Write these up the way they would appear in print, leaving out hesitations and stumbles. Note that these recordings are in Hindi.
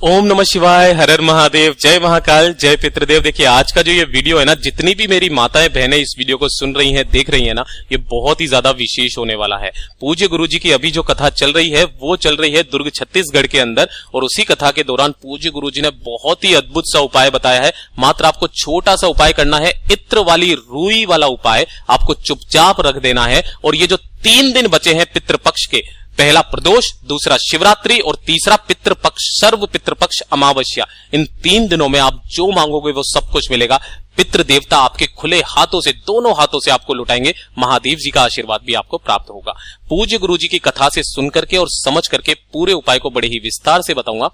ओम नमः शिवाय, हर हर महादेव, जय महाकाल, जय पितृदेव। देखिए आज का जो ये वीडियो है ना, जितनी भी मेरी माताएं बहनें इस वीडियो को सुन रही हैं, देख रही हैं ना, ये बहुत ही ज्यादा विशेष होने वाला है। पूज्य गुरुजी की अभी जो कथा चल रही है वो चल रही है दुर्ग छत्तीसगढ़ के अंदर, और उसी कथा के दौरान पूज्य गुरुजी ने बहुत ही अद्भुत सा उपाय बताया है। मात्र आपको छोटा सा उपाय करना है, इत्र वाली रुई वाला उपाय आपको चुपचाप रख देना है। और ये जो 3 दिन बचे हैं पितृपक्ष के, पहला प्रदोष, दूसरा शिवरात्रि और तीसरा पितृपक्ष, सर्व पितृपक्ष अमावस्या, इन 3 दिनों में आप जो मांगोगे वो सब कुछ मिलेगा। पितृ देवता आपके खुले हाथों से, दोनों हाथों से आपको लुटाएंगे। महादेव जी का आशीर्वाद भी आपको प्राप्त होगा। पूज्य गुरु जी की कथा से सुन करके और समझ करके पूरे उपाय को बड़े ही विस्तार से बताऊंगा,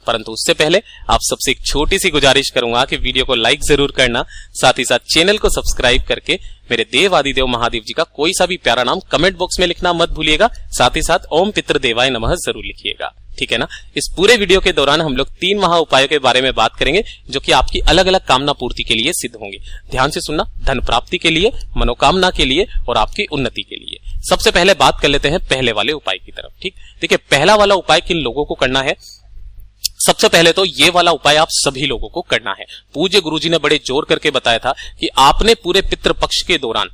परंतु उससे पहले आप सबसे एक छोटी सी गुजारिश करूंगा कि वीडियो को लाइक जरूर करना, साथ ही साथ चैनल को सब्सक्राइब करके मेरे देव आदिदेव महादेव जी का कोई सा भी प्यारा नाम कमेंट बॉक्स में लिखना मत भूलिएगा। साथ ही साथ ओम पितृदेवाय नमः जरूर लिखिएगा, ठीक है ना। इस पूरे वीडियो के दौरान हम लोग 3 महा उपायों के बारे में बात करेंगे, जो कि आपकी अलग अलग कामना पूर्ति के लिए सिद्ध होंगे। ध्यान से सुनना, धन प्राप्ति के लिए, मनोकामना के लिए और आपकी उन्नति के लिए। सबसे पहले बात कर लेते हैं पहले वाले उपाय की तरफ। ठीक, देखिए पहला वाला उपाय किन लोगों को करना है। सबसे पहले तो ये वाला उपाय आप सभी लोगों को करना है। पूज्य गुरुजी ने बड़े जोर करके बताया था कि आपने पूरे पितृपक्ष के दौरान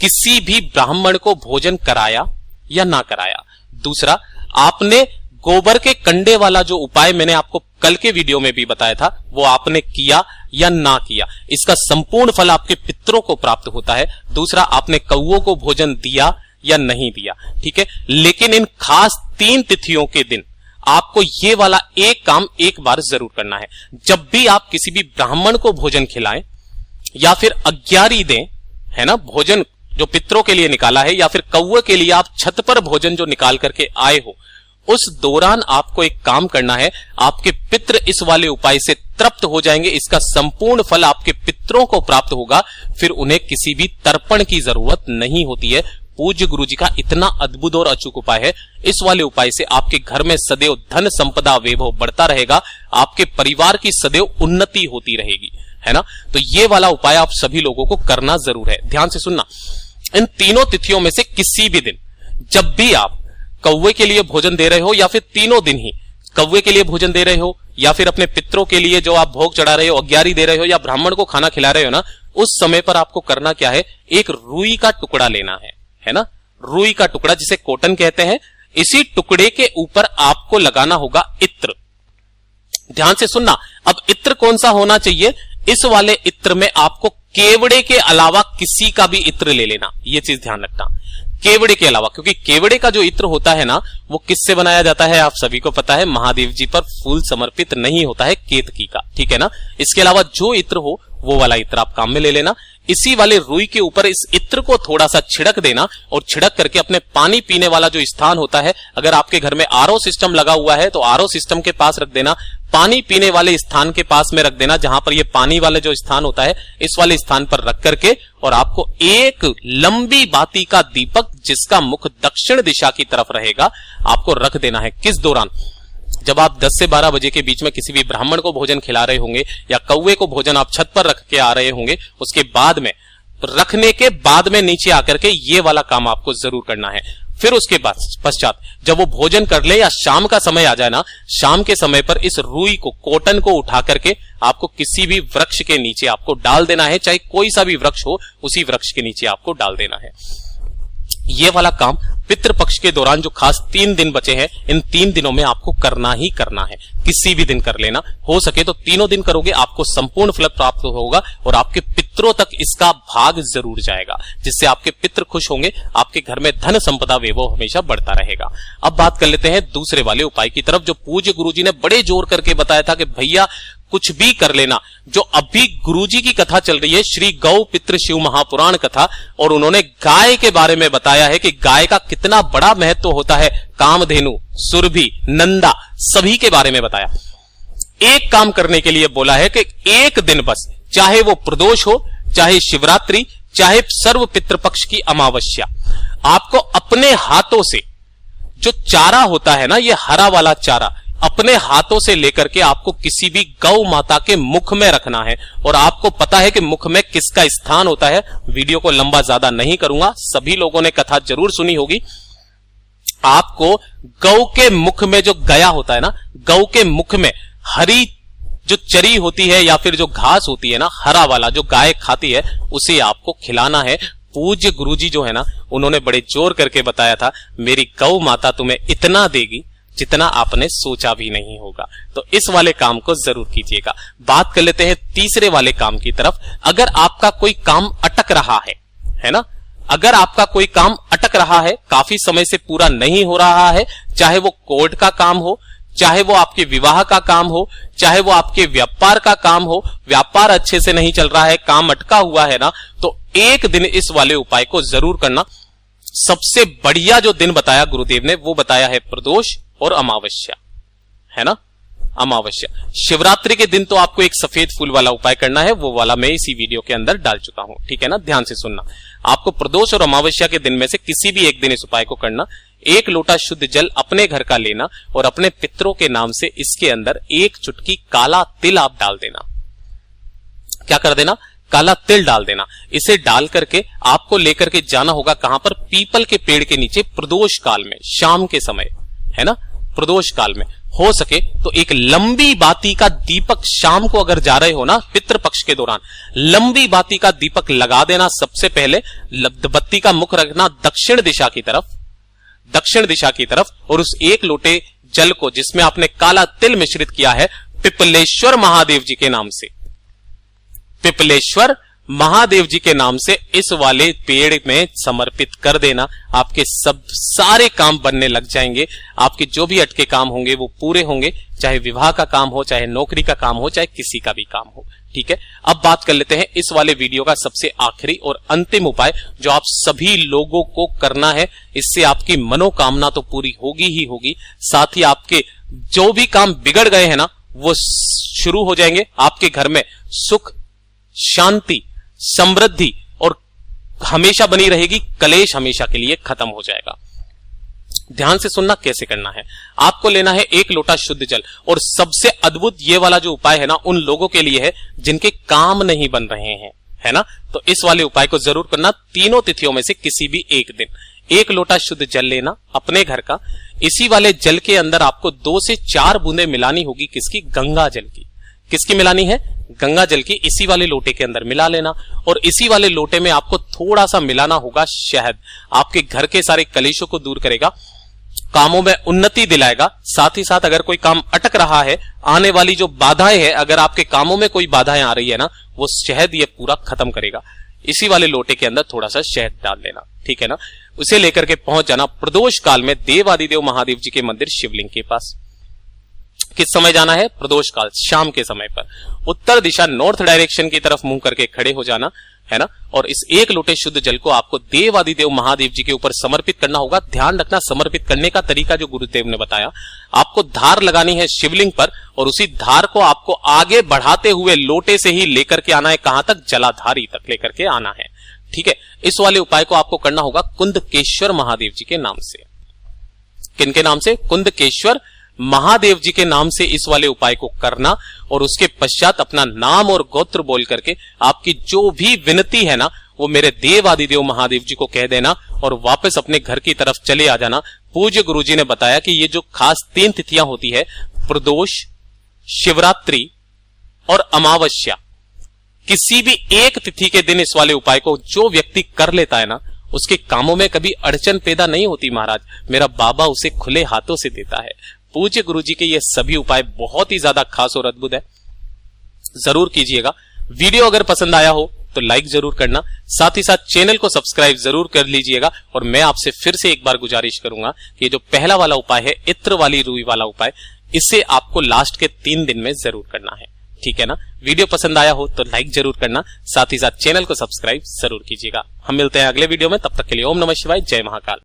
किसी भी ब्राह्मण को भोजन कराया या ना कराया। दूसरा, आपने गोबर के कंडे वाला जो उपाय मैंने आपको कल के वीडियो में भी बताया था, वो आपने किया या ना किया, इसका संपूर्ण फल आपके पितरों को प्राप्त होता है। दूसरा, आपने कौओं को भोजन दिया या नहीं दिया, ठीक है। लेकिन इन खास 3 तिथियों के दिन आपको ये वाला एक काम एक बार जरूर करना है। जब भी आप किसी भी ब्राह्मण को भोजन खिलाएं या फिर अग्यारी दें, है ना, भोजन जो पितरों के लिए निकाला है, या फिर कौवे के लिए आप छत पर भोजन जो निकाल करके आए हो, उस दौरान आपको एक काम करना है। आपके पितृ इस वाले उपाय से तृप्त हो जाएंगे, इसका संपूर्ण फल आपके पितरों को प्राप्त होगा। फिर उन्हें किसी भी तर्पण की जरूरत नहीं होती है। पूज्य गुरुजी का इतना अद्भुत और अचूक उपाय है। इस वाले उपाय से आपके घर में सदैव धन संपदा वैभव बढ़ता रहेगा, आपके परिवार की सदैव उन्नति होती रहेगी, है ना। तो ये वाला उपाय आप सभी लोगों को करना जरूर है। ध्यान से सुनना, इन तीनों तिथियों में से किसी भी दिन जब भी आप कौवे के लिए भोजन दे रहे हो, या फिर तीनों दिन ही कौवे के लिए भोजन दे रहे हो, या फिर अपने पितरों के लिए जो आप भोग चढ़ा रहे हो, अग्यारी दे रहे हो, या ब्राह्मण को खाना खिला रहे हो ना, उस समय पर आपको करना क्या है, एक रुई का टुकड़ा लेना है ना, रुई का टुकड़ा जिसे कॉटन कहते हैं। इसी टुकड़े के ऊपर आपको लगाना होगा इत्र। ध्यान से सुनना, अब इत्र कौन सा होना चाहिए। इस वाले इत्र में आपको केवड़े के अलावा किसी का भी इत्र ले लेना, ये चीज ध्यान रखना, केवड़े के अलावा। क्योंकि केवड़े का जो इत्र होता है ना, वो किससे बनाया जाता है आप सभी को पता है, महादेव जी पर फूल समर्पित नहीं होता है, केतकी का, ठीक है ना। इसके अलावा जो इत्र हो वो वाला इत्र आप काम में ले लेना। इसी वाले रुई के ऊपर इस इत्र को थोड़ा सा छिड़क देना, और छिड़क करके अपने पानी पीने वाला जो स्थान होता है, अगर आपके घर में आरओ सिस्टम लगा हुआ है तो आरओ सिस्टम के पास रख देना, पानी पीने वाले स्थान के पास में रख देना, जहां पर ये पानी वाले जो स्थान होता है, इस वाले स्थान पर रख करके, और आपको एक लंबी बाती का दीपक जिसका मुख दक्षिण दिशा की तरफ रहेगा, आपको रख देना है। किस दौरान, जब आप 10 से 12 बजे के बीच में किसी भी ब्राह्मण को भोजन खिला रहे होंगे, या कौवे को भोजन आप छत पर रख के आ रहे होंगे, उसके बाद में, रखने के बाद में नीचे आकर के ये वाला काम आपको जरूर करना है। फिर उसके बाद पश्चात जब वो भोजन कर ले या शाम का समय आ जाए ना, शाम के समय पर इस रुई को, कॉटन को उठा करके आपको किसी भी वृक्ष के नीचे आपको डाल देना है, चाहे कोई सा भी वृक्ष हो, उसी वृक्ष के नीचे आपको डाल देना है। ये वाला काम पितृपक्ष के दौरान जो खास 3 दिन बचे हैं, इन 3 दिनों में आपको करना ही करना है। किसी भी दिन कर लेना, हो सके तो तीनों दिन करोगे, आपको संपूर्ण फल प्राप्त होगा, और आपके पितरों तक इसका भाग जरूर जाएगा, जिससे आपके पितृ खुश होंगे, आपके घर में धन संपदा वैभव हमेशा बढ़ता रहेगा। अब बात कर लेते हैं दूसरे वाले उपाय की तरफ, जो पूज्य गुरुजी ने बड़े जोर करके बताया था कि भैया कुछ भी कर लेना। जो अभी गुरुजी की कथा चल रही है, श्री गौ पितृ शिव महापुराण कथा, और उन्होंने गाय के बारे में बताया है कि गाय का कितना बड़ा महत्व होता है, कामधेनु, सुरभि, नंदा, सभी के बारे में बताया। एक काम करने के लिए बोला है कि एक दिन बस, चाहे वो प्रदोष हो, चाहे शिवरात्रि, चाहे सर्व पितृपक्ष की अमावस्या, आपको अपने हाथों से जो चारा होता है ना, ये हरा वाला चारा, अपने हाथों से लेकर के आपको किसी भी गौ माता के मुख में रखना है। और आपको पता है कि मुख में किसका स्थान होता है। वीडियो को लंबा ज्यादा नहीं करूंगा, सभी लोगों ने कथा जरूर सुनी होगी। आपको गौ के मुख में जो गया होता है ना, गौ के मुख में हरी जो चरी होती है या फिर जो घास होती है ना, हरा वाला जो गाय खाती है, उसे आपको खिलाना है। पूज्य गुरुजी जो है ना, उन्होंने बड़े जोर करके बताया था, मेरी गौ माता तुम्हें इतना देगी जितना आपने सोचा भी नहीं होगा। तो इस वाले काम को जरूर कीजिएगा। बात कर लेते हैं तीसरे वाले काम की तरफ। अगर आपका कोई काम अटक रहा है ना, अगर आपका कोई काम अटक रहा है, काफी समय से पूरा नहीं हो रहा है, चाहे वो कोर्ट का काम हो, चाहे वो आपके विवाह का काम हो, चाहे वो आपके व्यापार का काम हो, व्यापार अच्छे से नहीं चल रहा है, काम अटका हुआ है ना, तो एक दिन इस वाले उपाय को जरूर करना। सबसे बढ़िया जो दिन बताया गुरुदेव ने, वो बताया है प्रदोष और अमावस्या, है ना, अमावस्या। शिवरात्रि के दिन तो आपको एक सफेद फूल वाला उपाय करना है, वो वाला मैं इसी वीडियो के अंदर डाल चुका हूं, ठीक है ना, ध्यान से सुनना। आपको प्रदोष और अमावस्या के दिन में से किसी भी एक दिन इस उपाय को करना। 1 लोटा शुद्ध जल अपने घर का लेना और अपने पितरों के नाम से इसके अंदर 1 चुटकी काला तिल आप डाल देना। क्या कर देना? काला तिल डाल देना। इसे डाल करके आपको लेकर के जाना होगा कहां पर? पीपल के पेड़ के नीचे प्रदोष काल में, शाम के समय, है ना, प्रदोष काल में। हो सके तो एक लंबी बाती का दीपक, शाम को अगर जा रहे हो ना पितृपक्ष के दौरान, लंबी बाती का दीपक लगा देना। सबसे पहले बत्ती का मुख रखना दक्षिण दिशा की तरफ, दक्षिण दिशा की तरफ, और उस 1 लोटे जल को जिसमें आपने काला तिल मिश्रित किया है, पिपलेश्वर महादेव जी के नाम से, पिपलेश्वर महादेव जी के नाम से इस वाले पेड़ में समर्पित कर देना। आपके सब सारे काम बनने लग जाएंगे। आपके जो भी अटके काम होंगे वो पूरे होंगे, चाहे विवाह का काम हो, चाहे नौकरी का काम हो, चाहे किसी का भी काम हो, ठीक है। अब बात कर लेते हैं इस वाले वीडियो का सबसे आखिरी और अंतिम उपाय, जो आप सभी लोगों को करना है। इससे आपकी मनोकामना तो पूरी होगी ही होगी, साथ ही आपके जो भी काम बिगड़ गए हैं ना, वो शुरू हो जाएंगे। आपके घर में सुख, शांति, समृद्धि और हमेशा बनी रहेगी। कलेश हमेशा के लिए खत्म हो जाएगा। ध्यान से सुनना कैसे करना है। आपको लेना है 1 लोटा शुद्ध जल, और सबसे अद्भुत ये वाला जो उपाय है ना, उन लोगों के लिए है जिनके काम नहीं बन रहे हैं, है ना, तो इस वाले उपाय को जरूर करना। तीनों तिथियों में से किसी भी एक दिन 1 लोटा शुद्ध जल लेना अपने घर का। इसी वाले जल के अंदर आपको 2 से 4 बूंदे मिलानी होगी। किसकी? गंगा जल की। किसकी मिलानी है? गंगा जल की। इसी वाले लोटे के अंदर मिला लेना, और इसी वाले लोटे में आपको थोड़ा सा मिलाना होगा शहद। आपके घर के सारे कलेशों को दूर करेगा, कामों में उन्नति दिलाएगा। साथ ही साथ अगर कोई काम अटक रहा है, आने वाली जो बाधाएं हैं, अगर आपके कामों में कोई बाधाएं आ रही है ना, वो शहद ये पूरा खत्म करेगा। इसी वाले लोटे के अंदर थोड़ा सा शहद डाल देना, ठीक है ना। उसे लेकर के पहुंच जाना प्रदोष काल में देवादिदेव महादेव जी के मंदिर शिवलिंग के पास। किस समय जाना है? प्रदोष काल, शाम के समय पर। उत्तर दिशा, नॉर्थ डायरेक्शन की तरफ मुंह करके खड़े हो जाना, है ना, और इस 1 लोटे शुद्ध जल को आपको देवादिदेव महादेव जी के ऊपर समर्पित करना होगा। ध्यान रखना, समर्पित करने का तरीका जो गुरुदेव ने बताया, आपको धार लगानी है शिवलिंग पर, और उसी धार को आपको आगे बढ़ाते हुए लोटे से ही लेकर के आना है। कहां तक? जलाधारी तक लेकर के आना है, ठीक है। इस वाले उपाय को आपको करना होगा कुंदकेश्वर महादेव जी के नाम से। किनके नाम से? कुंदकेश्वर महादेव जी के नाम से इस वाले उपाय को करना, और उसके पश्चात अपना नाम और गोत्र बोल करके आपकी जो भी विनती है ना, वो मेरे देवादिदेव महादेव जी को कह देना, और वापस अपने घर की तरफ चले आ जाना। पूज्य गुरुजी ने बताया कि ये जो खास 3 तिथियां होती है, प्रदोष, शिवरात्रि और अमावस्या, किसी भी एक तिथि के दिन इस वाले उपाय को जो व्यक्ति कर लेता है ना, उसके कामों में कभी अड़चन पैदा नहीं होती। महाराज, मेरा बाबा उसे खुले हाथों से देता है। पूज्य गुरुजी के ये सभी उपाय बहुत ही ज्यादा खास और अद्भुत है, जरूर कीजिएगा। वीडियो अगर पसंद आया हो तो लाइक जरूर करना, साथ ही साथ चैनल को सब्सक्राइब जरूर कर लीजिएगा। और मैं आपसे फिर से एक बार गुजारिश करूंगा कि ये जो पहला वाला उपाय है, इत्र वाली रुई वाला उपाय, इसे आपको लास्ट के 3 दिन में जरूर करना है, ठीक है ना। वीडियो पसंद आया हो तो लाइक जरूर करना, साथ ही साथ चैनल को सब्सक्राइब जरूर कीजिएगा। हम मिलते हैं अगले वीडियो में, तब तक के लिए ओम नमः शिवाय, जय महाकाल।